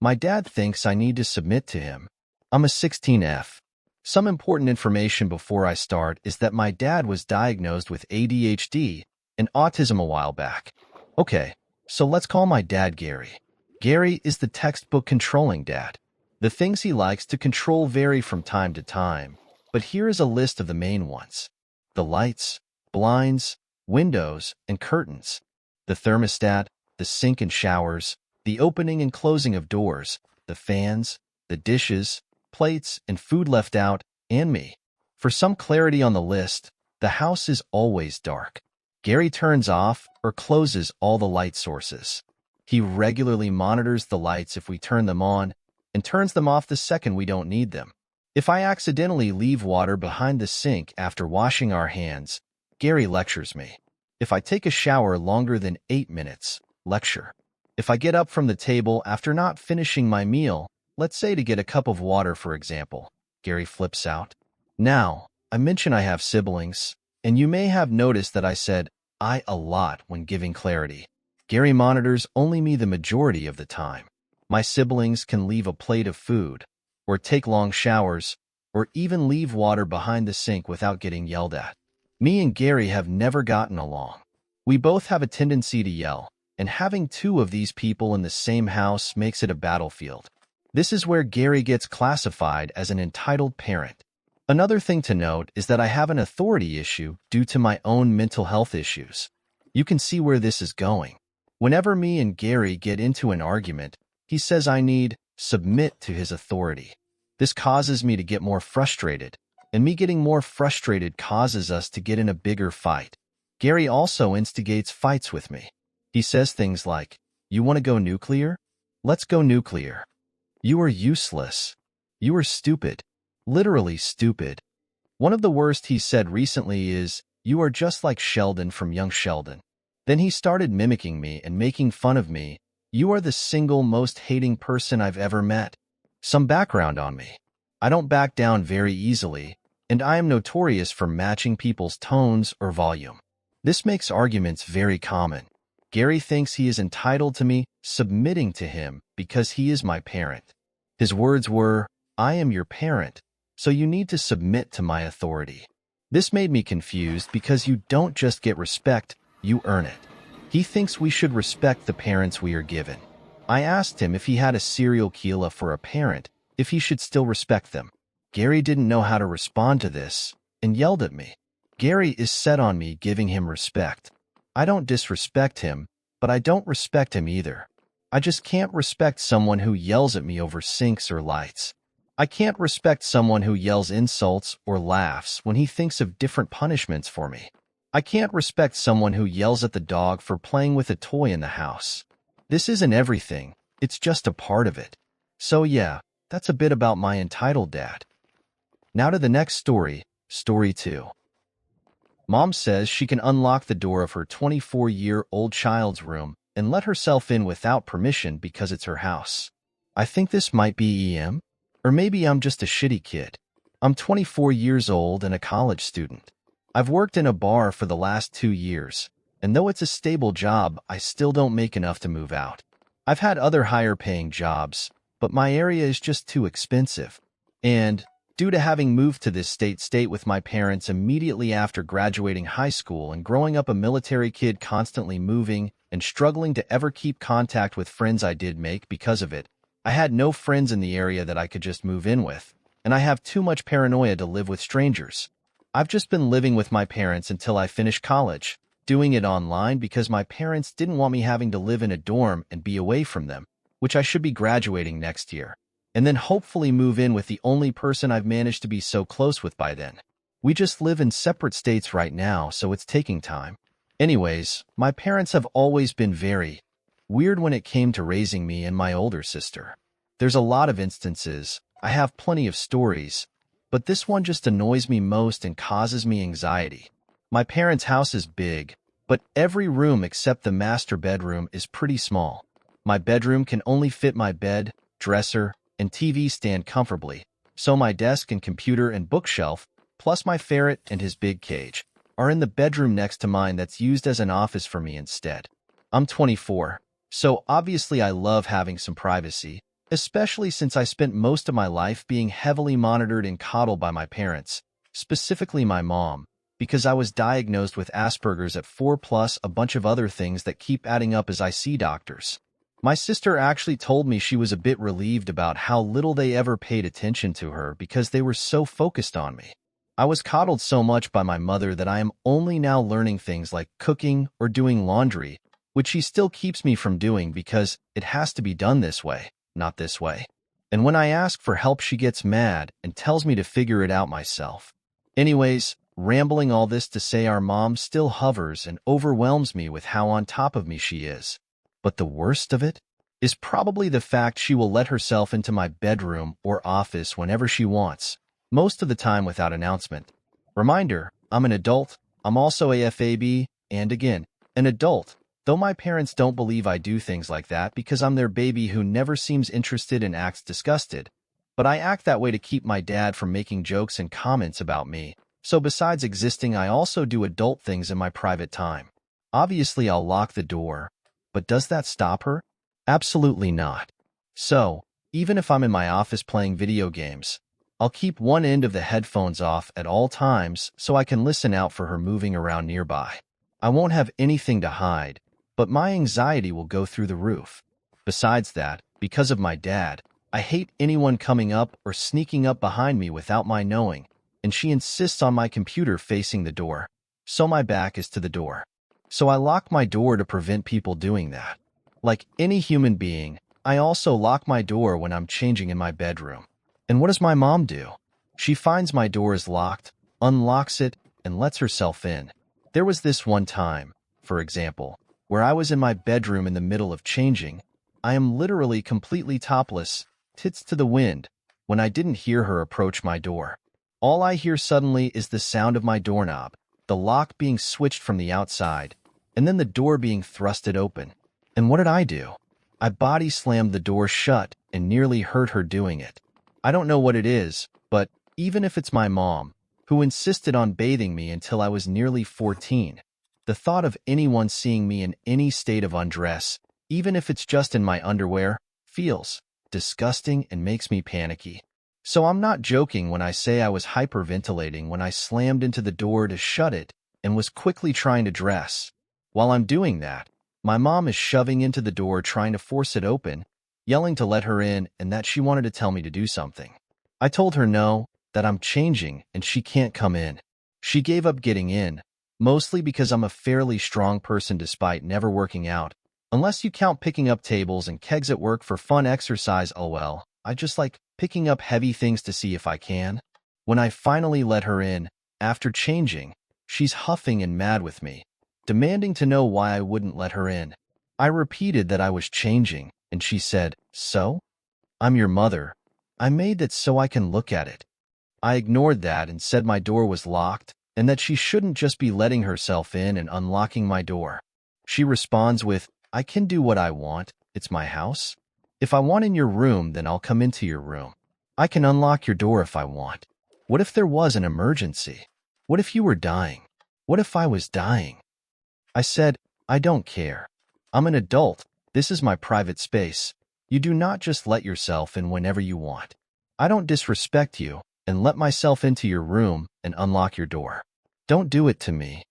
My dad thinks I need to submit to him. I'm a 16F. Some important information before I start is that my dad was diagnosed with ADHD and autism a while back. Okay, so let's call my dad Gary. Gary is the textbook controlling dad. The things he likes to control vary from time to time, but here is a list of the main ones. The lights, blinds, windows, and curtains. The thermostat, the sink and showers, the opening and closing of doors, the fans, the dishes, plates, and food left out, and me. For some clarity on the list, the house is always dark. Gary turns off or closes all the light sources. He regularly monitors the lights if we turn them on and turns them off the second we don't need them. If I accidentally leave water behind the sink after washing our hands, Gary lectures me. If I take a shower longer than 8 minutes, lecture. If I get up from the table after not finishing my meal, let's say to get a cup of water for example, Gary flips out. Now, I mention I have siblings, and you may have noticed that I said I a lot when giving clarity. Gary monitors only me the majority of the time. My siblings can leave a plate of food, or take long showers, or even leave water behind the sink without getting yelled at. Me and Gary have never gotten along. We both have a tendency to yell, and having two of these people in the same house makes it a battlefield. This is where Gary gets classified as an entitled parent. Another thing to note is that I have an authority issue due to my own mental health issues. You can see where this is going. Whenever me and Gary get into an argument, he says I need submit to his authority. This causes me to get more frustrated, and me getting more frustrated causes us to get in a bigger fight. Gary also instigates fights with me. He says things like, "You want to go nuclear? Let's go nuclear. You are useless. You are stupid. Literally stupid." One of the worst he said recently is, "You are just like Sheldon from Young Sheldon." Then he started mimicking me and making fun of me. "You are the single most hating person I've ever met." Some background on me. I don't back down very easily, and I am notorious for matching people's tones or volume. This makes arguments very common. Gary thinks he is entitled to me submitting to him because he is my parent. His words were, "I am your parent, so you need to submit to my authority." This made me confused because you don't just get respect, you earn it. He thinks we should respect the parents we are given. I asked him if he had a serial killer for a parent, if he should still respect them. Gary didn't know how to respond to this and yelled at me. Gary is set on me giving him respect. I don't disrespect him, but I don't respect him either. I just can't respect someone who yells at me over sinks or lights. I can't respect someone who yells insults or laughs when he thinks of different punishments for me. I can't respect someone who yells at the dog for playing with a toy in the house. This isn't everything, it's just a part of it. So yeah, that's a bit about my entitled dad. Now to the next story, story 2. Mom says she can unlock the door of her 24-year-old child's room and let herself in without permission because it's her house. I think this might be EM, or maybe I'm just a shitty kid. I'm 24 years old and a college student. I've worked in a bar for the last 2 years, and though it's a stable job, I still don't make enough to move out. I've had other higher-paying jobs, but my area is just too expensive. And due to having moved to this state with my parents immediately after graduating high school and growing up a military kid constantly moving and struggling to ever keep contact with friends I did make because of it, I had no friends in the area that I could just move in with, and I have too much paranoia to live with strangers. I've just been living with my parents until I finish college, doing it online because my parents didn't want me having to live in a dorm and be away from them, which I should be graduating next year, and then hopefully move in with the only person I've managed to be so close with by then. We just live in separate states right now, so it's taking time. Anyways, my parents have always been very weird when it came to raising me and my older sister. There's a lot of instances, I have plenty of stories, but this one just annoys me most and causes me anxiety. My parents' house is big, but every room except the master bedroom is pretty small. My bedroom can only fit my bed, dresser, and TV stand comfortably, so my desk and computer and bookshelf, plus my ferret and his big cage, are in the bedroom next to mine that's used as an office for me instead. I'm 24, so obviously I love having some privacy, especially since I spent most of my life being heavily monitored and coddled by my parents, specifically my mom, because I was diagnosed with Asperger's at 4 plus a bunch of other things that keep adding up as I see doctors. My sister actually told me she was a bit relieved about how little they ever paid attention to her because they were so focused on me. I was coddled so much by my mother that I am only now learning things like cooking or doing laundry, which she still keeps me from doing because it has to be done this way, not this way. And when I ask for help, she gets mad and tells me to figure it out myself. Anyways, rambling all this to say our mom still hovers and overwhelms me with how on top of me she is. But the worst of it is probably the fact she will let herself into my bedroom or office whenever she wants, most of the time without announcement. Reminder, I'm an adult, I'm also AFAB, and again, an adult, though my parents don't believe I do things like that because I'm their baby who never seems interested and acts disgusted. But I act that way to keep my dad from making jokes and comments about me, so besides existing I also do adult things in my private time. Obviously I'll lock the door, but does that stop her? Absolutely not. So, even if I'm in my office playing video games, I'll keep one end of the headphones off at all times so I can listen out for her moving around nearby. I won't have anything to hide, but my anxiety will go through the roof. Besides that, because of my dad, I hate anyone coming up or sneaking up behind me without my knowing, and she insists on my computer facing the door, so my back is to the door. So I lock my door to prevent people doing that. Like any human being, I also lock my door when I'm changing in my bedroom. And what does my mom do? She finds my door is locked, unlocks it, and lets herself in. There was this one time, for example, where I was in my bedroom in the middle of changing. I am literally completely topless, tits to the wind, when I didn't hear her approach my door. All I hear suddenly is the sound of my doorknob, the lock being switched from the outside, and then the door being thrusted open. And what did I do? I body slammed the door shut and nearly hurt her doing it. I don't know what it is, but even if it's my mom, who insisted on bathing me until I was nearly 14, the thought of anyone seeing me in any state of undress, even if it's just in my underwear, feels disgusting and makes me panicky. So I'm not joking when I say I was hyperventilating when I slammed into the door to shut it and was quickly trying to dress. While I'm doing that, my mom is shoving into the door trying to force it open, yelling to let her in and that she wanted to tell me to do something. I told her no, that I'm changing and she can't come in. She gave up getting in, mostly because I'm a fairly strong person despite never working out. Unless you count picking up tables and kegs at work for fun exercise, lol, I just like picking up heavy things to see if I can. When I finally let her in, after changing, she's huffing and mad with me, demanding to know why I wouldn't let her in. I repeated that I was changing, and she said, "So? I'm your mother. I made that so I can look at it." I ignored that and said my door was locked, and that she shouldn't just be letting herself in and unlocking my door. She responds with, "I can do what I want. It's my house. If I want in your room, then I'll come into your room. I can unlock your door if I want. What if there was an emergency? What if you were dying? What if I was dying?" I said, "I don't care. I'm an adult. This is my private space. You do not just let yourself in whenever you want. I don't disrespect you and let myself into your room and unlock your door. Don't do it to me."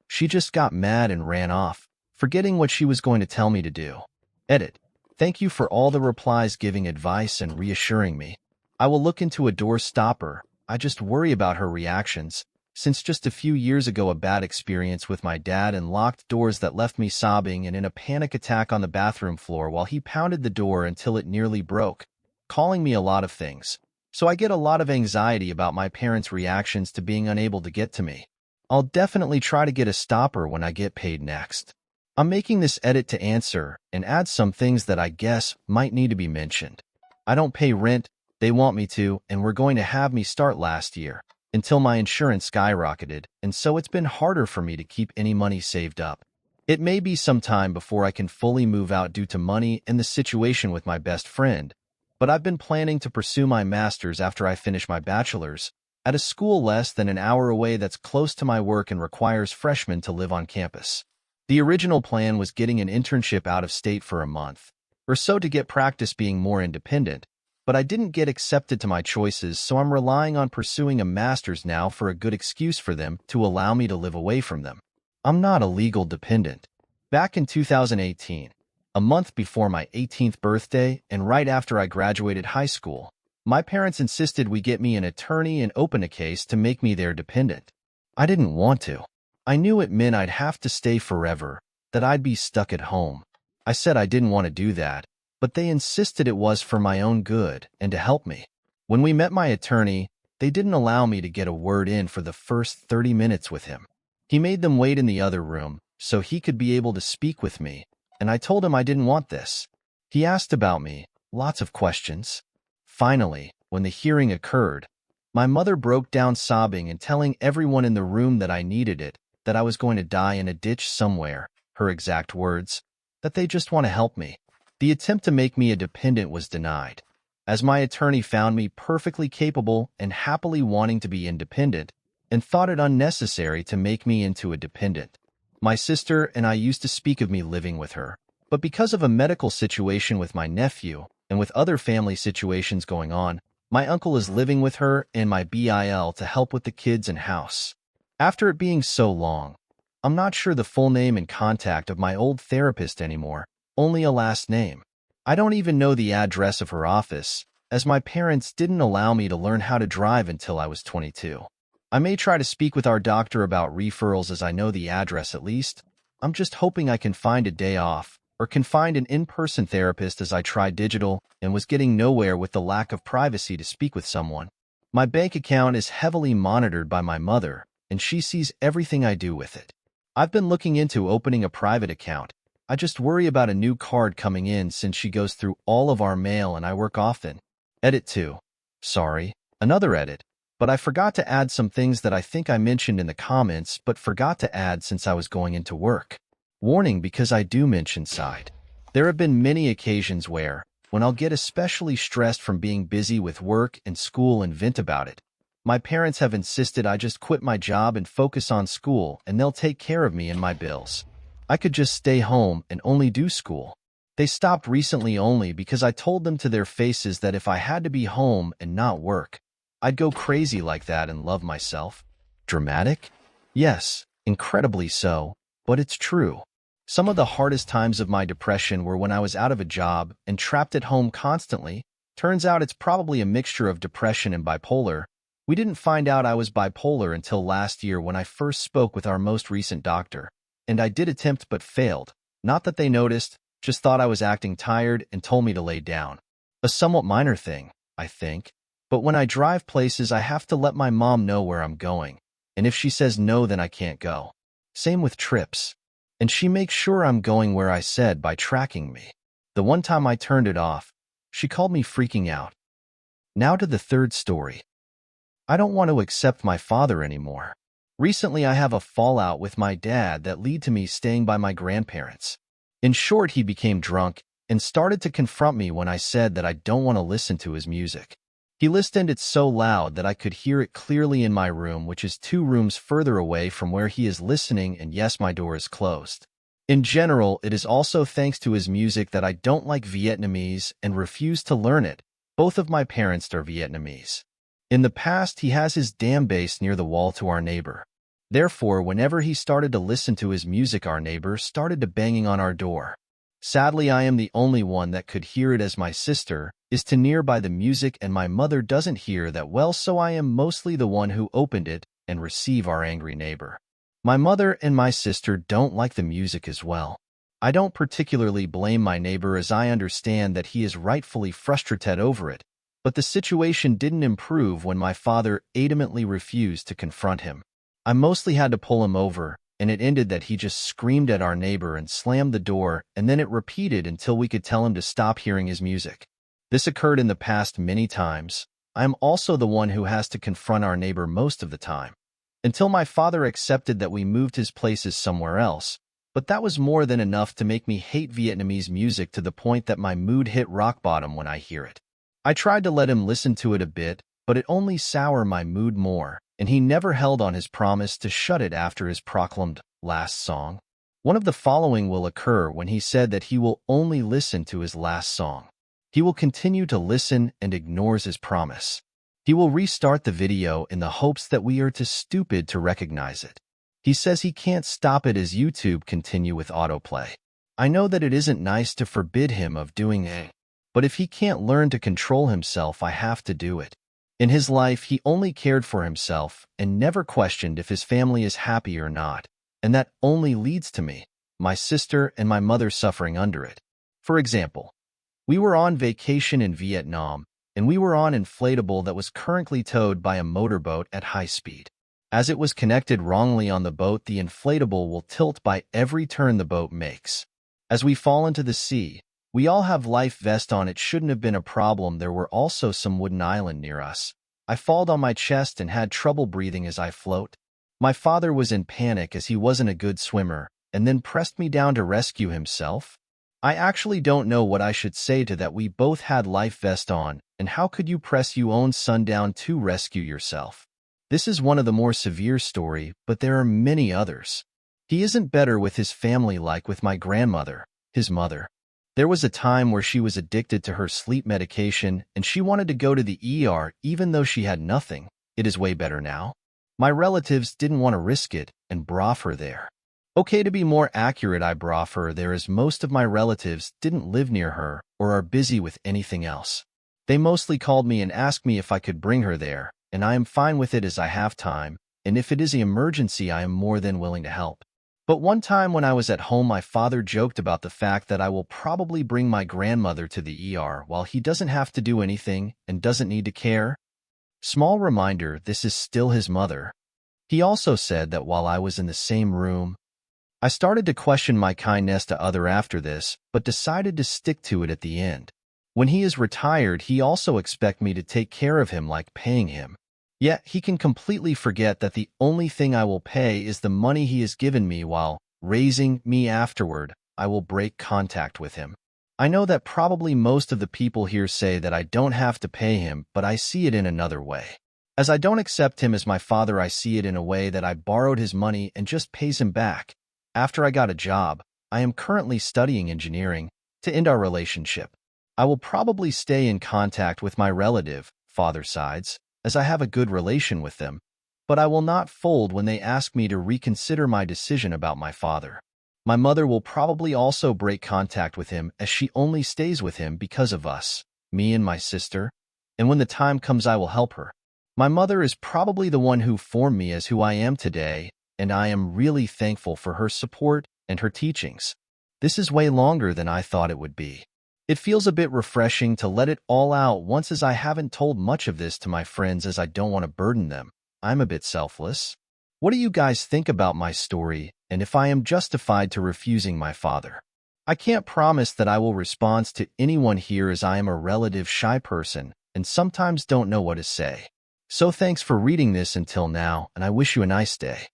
She just got mad and ran off, forgetting what she was going to tell me to do. Edit. Thank you for all the replies giving advice and reassuring me. I will look into a door stopper. I just worry about her reactions, since just a few years ago a bad experience with my dad and locked doors that left me sobbing and in a panic attack on the bathroom floor while he pounded the door until it nearly broke, calling me a lot of things. So I get a lot of anxiety about my parents' reactions to being unable to get to me. I'll definitely try to get a stopper when I get paid next. I'm making this edit to answer and add some things that I guess might need to be mentioned. I don't pay rent, they want me to, and were going to have me start last year, until my insurance skyrocketed, and so it's been harder for me to keep any money saved up. It may be some time before I can fully move out due to money and the situation with my best friend, but I've been planning to pursue my master's after I finish my bachelor's, at a school less than an hour away that's close to my work and requires freshmen to live on campus. The original plan was getting an internship out of state for a month, or so to get practice being more independent, but I didn't get accepted to my choices, so I'm relying on pursuing a master's now for a good excuse for them to allow me to live away from them. I'm not a legal dependent. Back in 2018, a month before my 18th birthday and right after I graduated high school, my parents insisted we get me an attorney and open a case to make me their dependent. I didn't want to. I knew it meant I'd have to stay forever, that I'd be stuck at home. I said I didn't want to do that, but they insisted it was for my own good and to help me. When we met my attorney, they didn't allow me to get a word in for the first 30 minutes with him. He made them wait in the other room so he could be able to speak with me, and I told him I didn't want this. He asked about me, lots of questions. Finally, when the hearing occurred, my mother broke down sobbing and telling everyone in the room that I needed it, that I was going to die in a ditch somewhere, her exact words, that they just want to help me. The attempt to make me a dependent was denied, as my attorney found me perfectly capable and happily wanting to be independent, and thought it unnecessary to make me into a dependent. My sister and I used to speak of me living with her, but because of a medical situation with my nephew, and with other family situations going on, my uncle is living with her and my BIL to help with the kids and house. After it being so long, I'm not sure the full name and contact of my old therapist anymore, only a last name. I don't even know the address of her office, as my parents didn't allow me to learn how to drive until I was 22. I may try to speak with our doctor about referrals as I know the address at least. I'm just hoping I can find a day off, or can find an in-person therapist as I tried digital and was getting nowhere with the lack of privacy to speak with someone. My bank account is heavily monitored by my mother, and she sees everything I do with it. I've been looking into opening a private account. I just worry about a new card coming in since she goes through all of our mail and I work often. Edit 2. Sorry, another edit. But I forgot to add some things that I think I mentioned in the comments but forgot to add since I was going into work. Warning, because I do mention side. There have been many occasions where, when I'll get especially stressed from being busy with work and school and vent about it, my parents have insisted I just quit my job and focus on school and they'll take care of me and my bills. I could just stay home and only do school. They stopped recently only because I told them to their faces that if I had to be home and not work, I'd go crazy like that and love myself. Dramatic? Yes, incredibly so, but it's true. Some of the hardest times of my depression were when I was out of a job and trapped at home constantly. Turns out it's probably a mixture of depression and bipolar. We didn't find out I was bipolar until last year when I first spoke with our most recent doctor. And I did attempt but failed. Not that they noticed, just thought I was acting tired and told me to lay down. A somewhat minor thing, I think. But when I drive places, I have to let my mom know where I'm going. And if she says no, then I can't go. Same with trips. And she makes sure I'm going where I said by tracking me. The one time I turned it off, she called me freaking out. Now to the third story. I don't want to accept my father anymore. Recently, I have a fallout with my dad that led to me staying by my grandparents. In short, he became drunk and started to confront me when I said that I don't want to listen to his music. He listened it so loud that I could hear it clearly in my room, which is 2 rooms further away from where he is listening, and yes, my door is closed. In general, it is also thanks to his music that I don't like Vietnamese and refuse to learn it. Both of my parents are Vietnamese. In the past, he has his damn bass near the wall to our neighbor. Therefore, whenever he started to listen to his music, our neighbor started to banging on our door. Sadly, I am the only one that could hear it, as my sister is too nearby the music and my mother doesn't hear that well, so I am mostly the one who opened it and receive our angry neighbor. My mother and my sister don't like the music as well. I don't particularly blame my neighbor, as I understand that he is rightfully frustrated over it, but the situation didn't improve when my father adamantly refused to confront him. I mostly had to pull him over, and it ended that he just screamed at our neighbor and slammed the door, and then it repeated until we could tell him to stop hearing his music. This occurred in the past many times. I am also the one who has to confront our neighbor most of the time, until my father accepted that we moved his places somewhere else. But that was more than enough to make me hate Vietnamese music to the point that my mood hit rock bottom when I hear it. I tried to let him listen to it a bit, but it only soured my mood more, and he never held on his promise to shut it after his proclaimed last song. One of the following will occur when he said that he will only listen to his last song. He will continue to listen and ignores his promise. He will restart the video in the hopes that we are too stupid to recognize it. He says he can't stop it as YouTube continue with autoplay. I know that it isn't nice to forbid him of doing it, but if he can't learn to control himself, I have to do it. In his life, he only cared for himself and never questioned if his family is happy or not, and that only leads to me, my sister, and my mother suffering under it. For example, we were on vacation in Vietnam, and we were on an inflatable that was currently towed by a motorboat at high speed. As it was connected wrongly on the boat, the inflatable will tilt by every turn the boat makes. As we fall into the sea, we all have life vest on. It shouldn't have been a problem. There were also some wooden island near us. I falled on my chest and had trouble breathing as I float. My father was in panic as he wasn't a good swimmer, and then pressed me down to rescue himself. I actually don't know what I should say to that. We both had life vest on, and how could you press your own son down to rescue yourself? This is one of the more severe story, but there are many others. He isn't better with his family like with my grandmother, his mother. There was a time where she was addicted to her sleep medication and she wanted to go to the ER even though she had nothing. It is way better now. My relatives didn't want to risk it and brought her there. Okay, to be more accurate, I brought her there as most of my relatives didn't live near her or are busy with anything else. They mostly called me and asked me if I could bring her there, and I am fine with it as I have time, and if it is an emergency I am more than willing to help. But one time when I was at home, my father joked about the fact that I will probably bring my grandmother to the ER while he doesn't have to do anything and doesn't need to care. Small reminder, this is still his mother. He also said that while I was in the same room, I started to question my kindness to other after this, but decided to stick to it at the end. When he is retired, he also expect me to take care of him like paying him. Yet he can completely forget that the only thing I will pay is the money he has given me while raising me. Afterward, I will break contact with him. I know that probably most of the people here say that I don't have to pay him, but I see it in another way. As I don't accept him as my father, I see it in a way that I borrowed his money and just pays him back. After I got a job, I am currently studying engineering. To end our relationship, I will probably stay in contact with my relative, father sides, as I have a good relation with them, but I will not fold when they ask me to reconsider my decision about my father. My mother will probably also break contact with him as she only stays with him because of us, me and my sister, and when the time comes I will help her. My mother is probably the one who formed me as who I am today, and I am really thankful for her support and her teachings. This is way longer than I thought it would be. It feels a bit refreshing to let it all out once, as I haven't told much of this to my friends as I don't want to burden them. I'm a bit selfless. What do you guys think about my story, and if I am justified to refusing my father? I can't promise that I will respond to anyone here as I am a relative shy person and sometimes don't know what to say. So thanks for reading this until now, and I wish you a nice day.